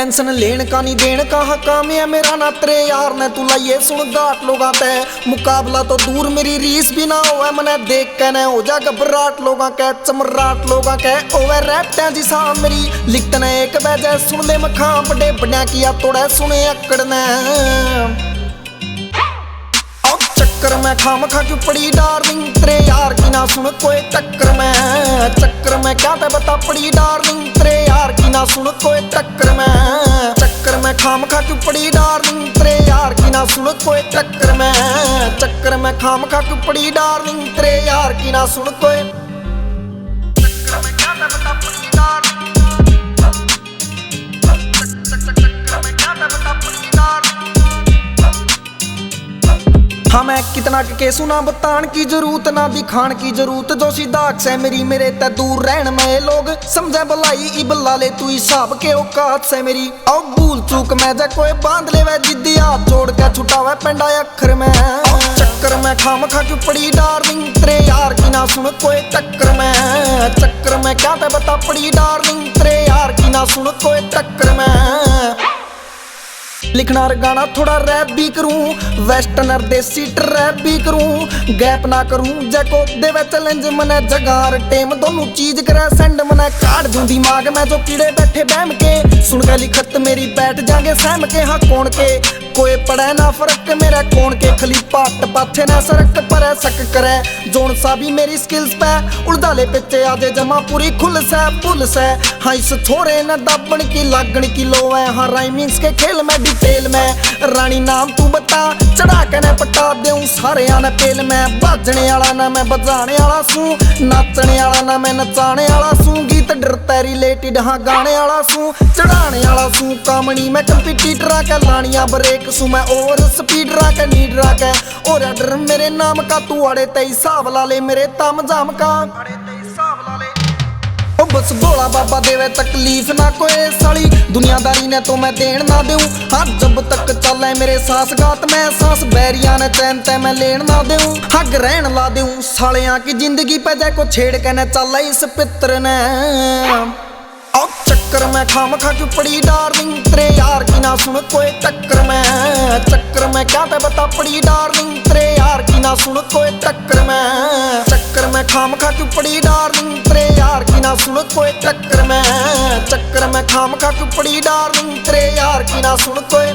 tension लेन का नहीं then का काम है मेरा ना तेरे यार ने तू लाइए सुन गाट लोगा ते मुकाबला तो दूर मेरी रीस भी ना होवे मने देख के न हो जा घबराहट लोगा के चमराट लोगा के ओवे रैप्टा जी सा मेरी लिखत ने एक बजे सुन ले मखा बड़े बड़ा किया तोड़े सुने अकड़ ने चक्कर में खाम खा क्यों पड़ी डार्लिंग तेरे यार की ना सुन कोई चक्कर में क्या ते बता पड़ी डार्लिंग तेरे यार की ना सुन कोई चक्कर में खाम खा क्यों पड़ी डार्लिंग तेरे यार की ना सुन कोई चक्कर में खाम खा क्यों पड़ी डार्लिंग तेरे यार की ना सुन कोई चक्कर में क्या ते बता पड़ी डार्लिंग चक्कर में क्या ते बता पड़ी डार्लिंग हाँ मैं कितना के सुना बतान की जरूरत ना दिखान की जरूरत जो सीधा से मेरी मेरे ते दूर रहन में लोग समझे भलाई इबला ले तू हिसाब के औकात से मेरी और भूल चूक मैं जा कोई बांध ले वह जिद्दी हाथ जोड़ के छुटावे पेंडा अखर में चक्कर में खाम खा क्यों पड़ी डार्लिंग तेरे यार की ना सुन कोई चक्कर में क्या ते बता पड़ी डार्लिंग तेरे यार की ना सुन कोई चक्कर में लिखना गाना थोड़ा रैप भी करूं वेस्टर्नर देसी ट्रैप भी करूं गैप ना करूं जैको देवे चैलेंज मने जगार टेम दोनों चीज करे सेंड मने काट दूं दिमाग में जो कीड़े बैठे बैम के सुन के लिखत मेरी बैठ जागे सहम के हाँ कौन के कोई पड़े ना फर्क मेरा कौन के खलीफा पाथे ना सरक पर सक करे जोन सा भी मेरी स्किल्स पे उड़दा ले पिछे आजे जमा पूरी खुल से पुल से हाँ इस छोरे न दाबन की लागण की लो है हाँ राइमिंग्स के खेल में डिटेल में रानी नाम तू बता चढ़ा के न पटा देऊं सारे आने पेल में बाजने वाला ना मैं बजाने वाला सू नाचने वाला ना मैं नचाने वाला सू गीत डरता रिलेटेड हाँ गाने वाला सू चढ़ाने वाला सू कामनी मैं कंपीटीटर के लानिया ब्रेक सू मैं ओवर स्पीड रहा नीड रहा और डर मेरे नाम का तू अड़े ते हिसाब ला ले मेरे ताम जाम का ओ बस भोला बाबा देवे तकलीफ ना कोई साली दुनियादारी ने तो मैं देन ना दूं हाँ जब तक चले मेरे सांस गात में सांस बैरिया ने चैन ते मैं लेन ना दूं हाँ ग्रहण ला दूं सालियां की जिंदगी पे जै को छेड़ के न चल इस पित्र ने चक्कर में खाम खा क्यों पड़ी डार्लिंग तेरे यार की ना सुन कोई चक्कर में क्या ते बता पड़ी डार्लिंग तेरे यार की ना सुन कोई चक्कर में खाम खा क्यों पड़ी डार्लिंग तेरे यार की ना सुन कोई चक्कर में खाम खा क्यों पड़ी डार्लिंग तेरे यार की ना सुन कोई